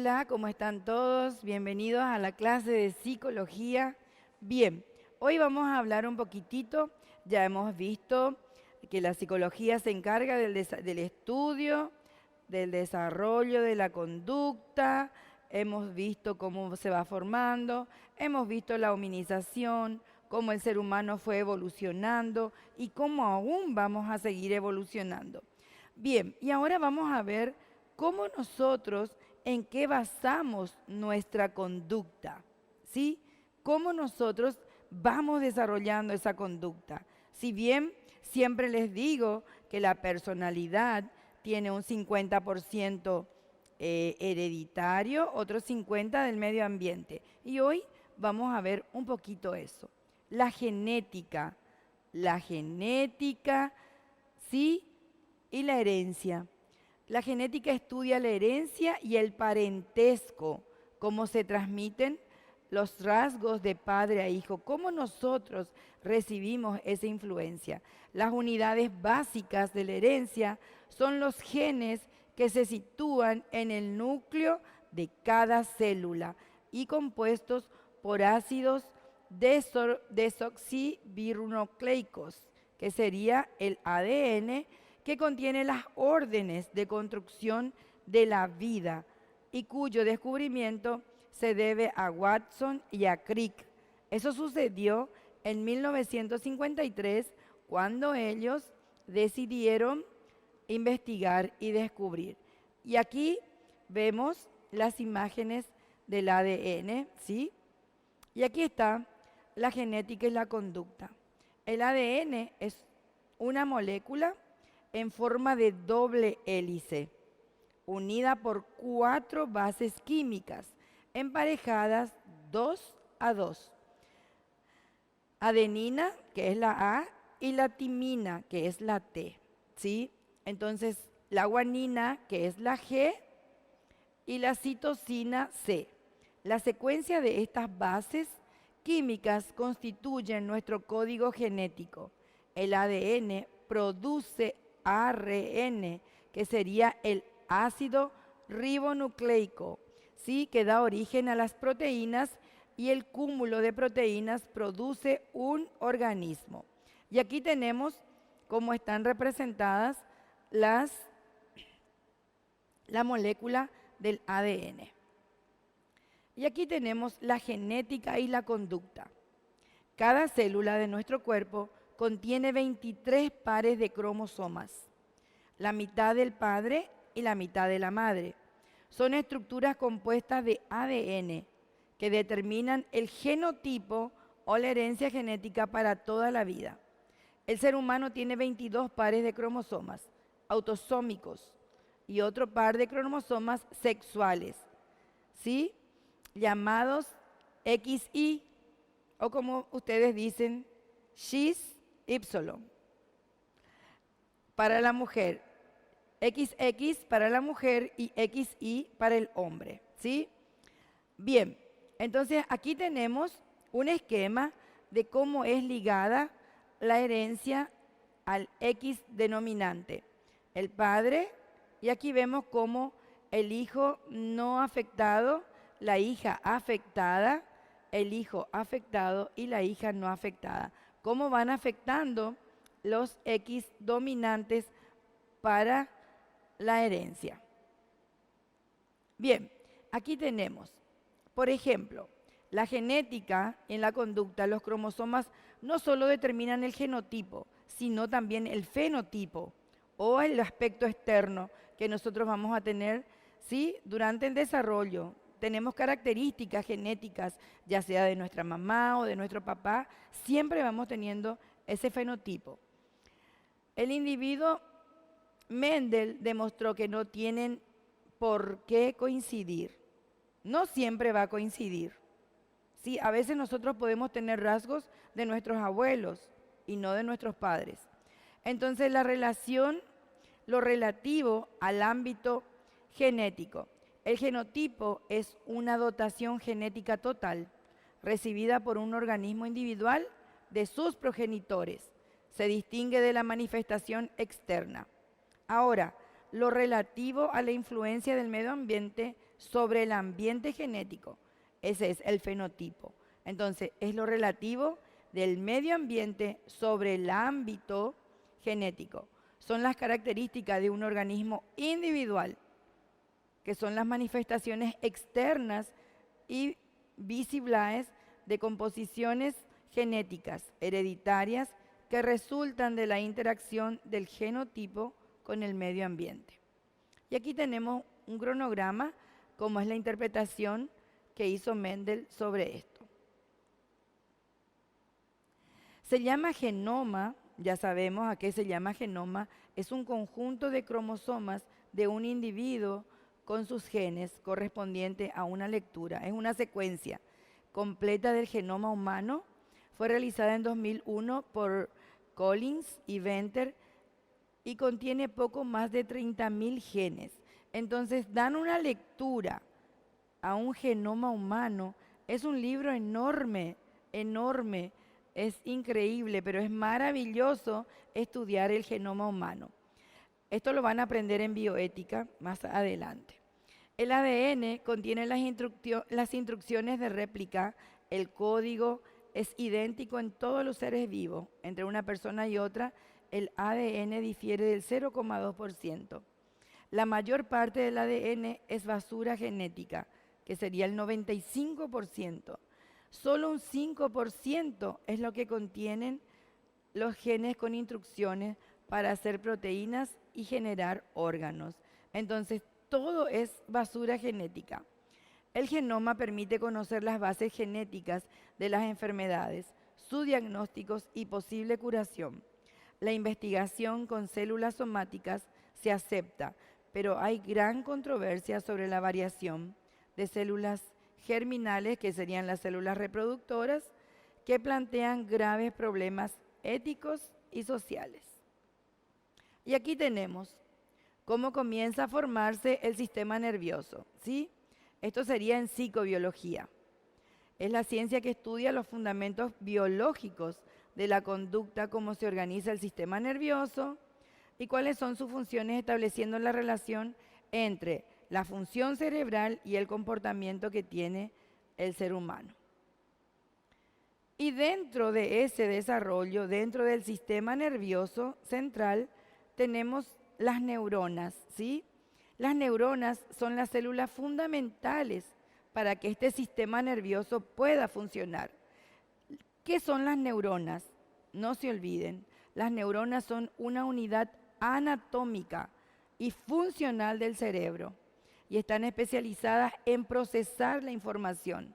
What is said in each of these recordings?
Hola, ¿cómo están todos? Bienvenidos a la clase de psicología. Bien, hoy vamos a hablar un poquitito, ya hemos visto que la psicología se encarga del estudio, del desarrollo de la conducta, hemos visto cómo se va formando, hemos visto la humanización, cómo el ser humano fue evolucionando y cómo aún vamos a seguir evolucionando. Bien, y ahora vamos a ver cómo nosotros, en qué basamos nuestra conducta, ¿sí? Cómo nosotros vamos desarrollando esa conducta. Si bien siempre les digo que la personalidad tiene un 50% hereditario, otro 50% del medio ambiente. Y hoy vamos a ver un poquito eso. La genética, ¿sí? Y la herencia. La genética estudia la herencia y el parentesco, cómo se transmiten los rasgos de padre a hijo, cómo nosotros recibimos esa influencia. Las unidades básicas de la herencia son los genes que se sitúan en el núcleo de cada célula y compuestos por ácidos desoxirribonucleicos, que sería el ADN, que contiene las órdenes de construcción de la vida y cuyo descubrimiento se debe a Watson y a Crick. Eso sucedió en 1953 cuando ellos decidieron investigar y descubrir. Y aquí vemos las imágenes del ADN, ¿sí? Y aquí está la genética y la conducta. El ADN es una molécula en forma de doble hélice, unida por 4 bases químicas, emparejadas 2 a 2. Adenina, que es la A, y la timina, que es la T, ¿sí? Entonces, la guanina, que es la G, y la citosina C. La secuencia de estas bases químicas constituyen nuestro código genético. El ADN produce ARN, que sería el ácido ribonucleico, ¿sí? Que da origen a las proteínas, y el cúmulo de proteínas produce un organismo. Y aquí tenemos cómo están representadas la molécula del ADN. Y aquí tenemos la genética y la conducta. Cada célula de nuestro cuerpo contiene 23 pares de cromosomas, la mitad del padre y la mitad de la madre. Son estructuras compuestas de ADN que determinan el genotipo o la herencia genética para toda la vida. El ser humano tiene 22 pares de cromosomas autosómicos y otro par de cromosomas sexuales, ¿sí? Llamados XY, o como ustedes dicen, XY para la mujer, XX para la mujer y XY para el hombre, ¿sí? Bien, entonces aquí tenemos un esquema de cómo es ligada la herencia al X denominante. El padre, y aquí vemos cómo el hijo no afectado, la hija afectada, el hijo afectado y la hija no afectada. Cómo van afectando los X dominantes para la herencia. Bien, aquí tenemos, por ejemplo, la genética en la conducta. Los cromosomas no solo determinan el genotipo, sino también el fenotipo o el aspecto externo que nosotros vamos a tener, ¿sí? Durante el desarrollo. Tenemos características genéticas, ya sea de nuestra mamá o de nuestro papá, siempre vamos teniendo ese fenotipo. El individuo Mendel demostró que no tienen por qué coincidir. No siempre va a coincidir. Sí, a veces nosotros podemos tener rasgos de nuestros abuelos y no de nuestros padres. Entonces, la relación, lo relativo al ámbito genético. El genotipo es una dotación genética total recibida por un organismo individual de sus progenitores. Se distingue de la manifestación externa. Ahora, lo relativo a la influencia del medio ambiente sobre el ambiente genético. Ese es el fenotipo. Entonces, es lo relativo del medio ambiente sobre el ámbito genético. Son las características de un organismo individual, que son las manifestaciones externas y visibles de composiciones genéticas hereditarias que resultan de la interacción del genotipo con el medio ambiente. Y aquí tenemos un cronograma, como es la interpretación que hizo Mendel sobre esto. Se llama genoma, ya sabemos a qué se llama genoma, es un conjunto de cromosomas de un individuo con sus genes correspondiente a una lectura. Es una secuencia completa del genoma humano. Fue realizada en 2001 por Collins y Venter y contiene poco más de 30.000 genes. Entonces, dan una lectura a un genoma humano. Es un libro enorme, enorme. Es increíble, pero es maravilloso estudiar el genoma humano. Esto lo van a aprender en bioética más adelante. El ADN contiene las instrucciones de réplica. El código es idéntico en todos los seres vivos. Entre una persona y otra, el ADN difiere del 0,2%. La mayor parte del ADN es basura genética, que sería el 95%. Solo un 5% es lo que contienen los genes con instrucciones para hacer proteínas y generar órganos. Entonces, todo es basura genética. El genoma permite conocer las bases genéticas de las enfermedades, sus diagnósticos y posible curación. La investigación con células somáticas se acepta, pero hay gran controversia sobre la variación de células germinales, que serían las células reproductoras, que plantean graves problemas éticos y sociales. Y aquí tenemos cómo comienza a formarse el sistema nervioso, ¿sí? Esto sería en psicobiología. Es la ciencia que estudia los fundamentos biológicos de la conducta, cómo se organiza el sistema nervioso y cuáles son sus funciones, estableciendo la relación entre la función cerebral y el comportamiento que tiene el ser humano. Y dentro de ese desarrollo, dentro del sistema nervioso central, tenemos las neuronas, ¿sí? Las neuronas son las células fundamentales para que este sistema nervioso pueda funcionar. ¿Qué son las neuronas? No se olviden, las neuronas son una unidad anatómica y funcional del cerebro y están especializadas en procesar la información.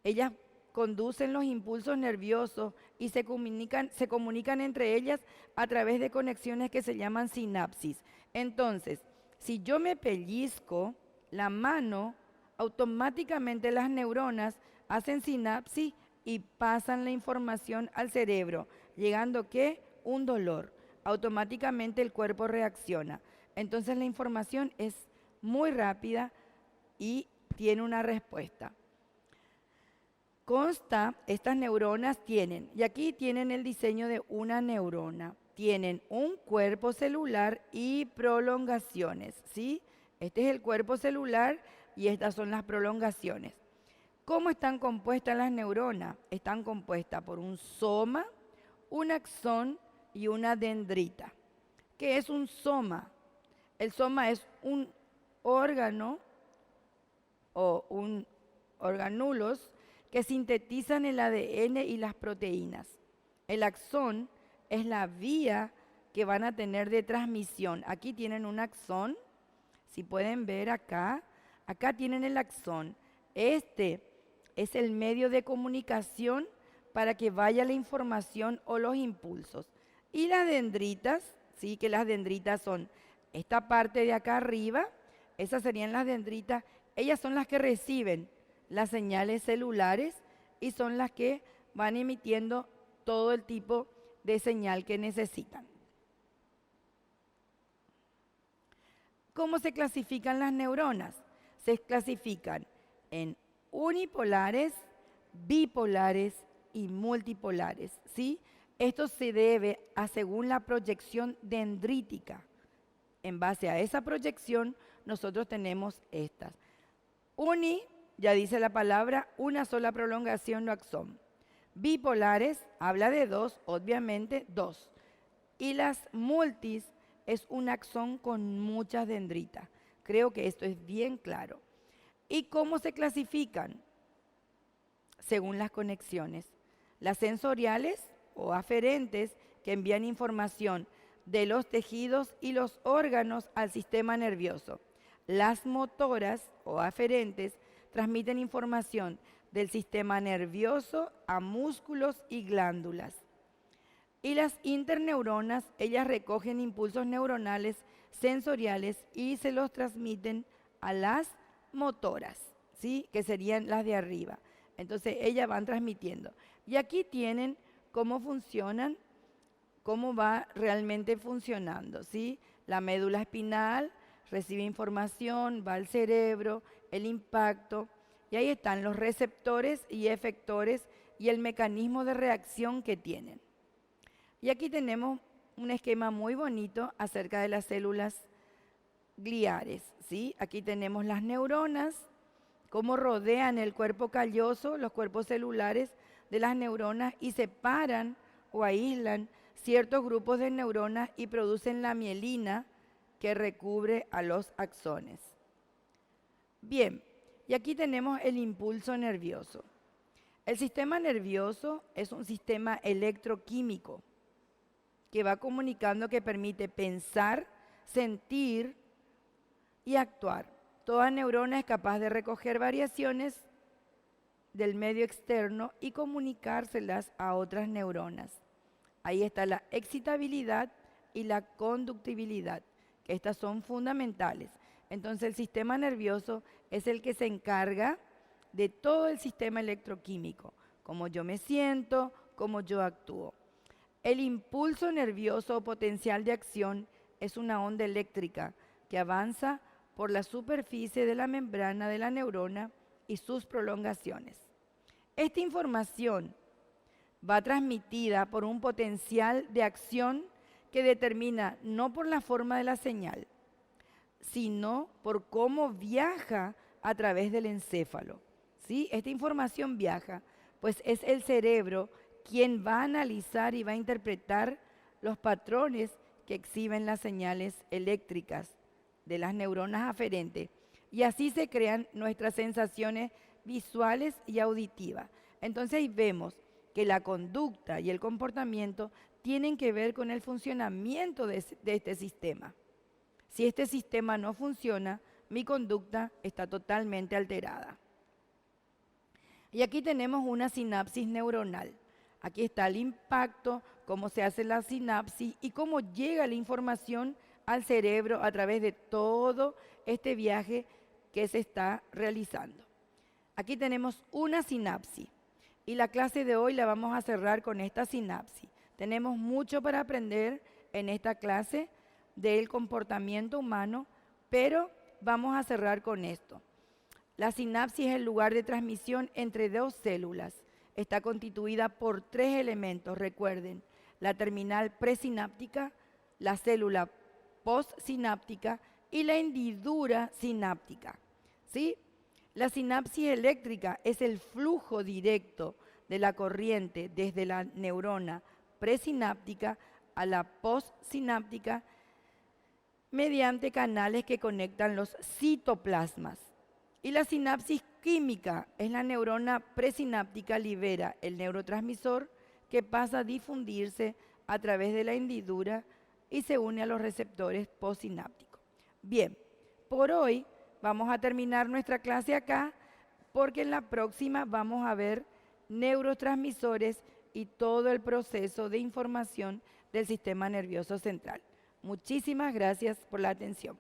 Ellas conducen los impulsos nerviosos y se comunican entre ellas a través de conexiones que se llaman sinapsis. Entonces, si yo me pellizco la mano, automáticamente las neuronas hacen sinapsis y pasan la información al cerebro, llegando ¿qué? Un dolor. Automáticamente el cuerpo reacciona. Entonces la información es muy rápida y tiene una respuesta. Estas neuronas tienen, y aquí tienen el diseño de una neurona, tienen un cuerpo celular y prolongaciones, ¿sí? Este es el cuerpo celular y estas son las prolongaciones. ¿Cómo están compuestas las neuronas? Están compuestas por un soma, un axón y una dendrita. ¿Qué es un soma? El soma es un órgano o un organulos que sintetizan el ADN y las proteínas. El axón es la vía que van a tener de transmisión. Aquí tienen un axón, si pueden ver acá tienen el axón. Este es el medio de comunicación para que vaya la información o los impulsos. Y las dendritas, sí, que las dendritas son esta parte de acá arriba, esas serían las dendritas, ellas son las que reciben las señales celulares y son las que van emitiendo todo el tipo de señal que necesitan. ¿Cómo se clasifican las neuronas? Se clasifican en unipolares, bipolares y multipolares, ¿sí? Esto se debe a según la proyección dendrítica. En base a esa proyección, nosotros tenemos estas. Uni, ya dice la palabra, una sola prolongación o axón. Bipolares, habla de dos, obviamente dos. Y las multis es un axón con muchas dendritas. Creo que esto es bien claro. ¿Y cómo se clasifican? Según las conexiones. Las sensoriales o aferentes, que envían información de los tejidos y los órganos al sistema nervioso. Las motoras o aferentes transmiten información del sistema nervioso a músculos y glándulas. Y las interneuronas, ellas recogen impulsos neuronales sensoriales y se los transmiten a las motoras, ¿sí? Que serían las de arriba. Entonces, ellas van transmitiendo. Y aquí tienen cómo funcionan, cómo va realmente funcionando, ¿sí? La médula espinal recibe información, va al cerebro, el impacto, y ahí están los receptores y efectores y el mecanismo de reacción que tienen. Y aquí tenemos un esquema muy bonito acerca de las células gliares, ¿sí? Aquí tenemos las neuronas, cómo rodean el cuerpo calloso, los cuerpos celulares de las neuronas y separan o aíslan ciertos grupos de neuronas y producen la mielina que recubre a los axones. Bien, y aquí tenemos el impulso nervioso. El sistema nervioso es un sistema electroquímico que va comunicando, que permite pensar, sentir y actuar. Toda neurona es capaz de recoger variaciones del medio externo y comunicárselas a otras neuronas. Ahí está la excitabilidad y la conductibilidad, que estas son fundamentales. Entonces el sistema nervioso es el que se encarga de todo el sistema electroquímico, cómo yo me siento, cómo yo actúo. El impulso nervioso o potencial de acción es una onda eléctrica que avanza por la superficie de la membrana de la neurona y sus prolongaciones. Esta información va transmitida por un potencial de acción que determina no por la forma de la señal, sino por cómo viaja a través del encéfalo. ¿Sí? Esta información viaja, pues es el cerebro quien va a analizar y va a interpretar los patrones que exhiben las señales eléctricas de las neuronas aferentes. Y así se crean nuestras sensaciones visuales y auditivas. Entonces ahí vemos que la conducta y el comportamiento tienen que ver con el funcionamiento de este sistema. Si este sistema no funciona, mi conducta está totalmente alterada. Y aquí tenemos una sinapsis neuronal. Aquí está el impacto, cómo se hace la sinapsis y cómo llega la información al cerebro a través de todo este viaje que se está realizando. Aquí tenemos una sinapsis y la clase de hoy la vamos a cerrar con esta sinapsis. Tenemos mucho para aprender en esta clase del comportamiento humano, pero vamos a cerrar con esto. La sinapsis es el lugar de transmisión entre dos células. Está constituida por tres elementos, recuerden, la terminal presináptica, la célula postsináptica y la hendidura sináptica. ¿Sí? La sinapsis eléctrica es el flujo directo de la corriente desde la neurona presináptica a la postsináptica mediante canales que conectan los citoplasmas. Y la sinapsis química es la neurona presináptica libera el neurotransmisor que pasa a difundirse a través de la hendidura y se une a los receptores postsinápticos. Bien, por hoy vamos a terminar nuestra clase acá porque en la próxima vamos a ver neurotransmisores y todo el proceso de información del sistema nervioso central. Muchísimas gracias por la atención.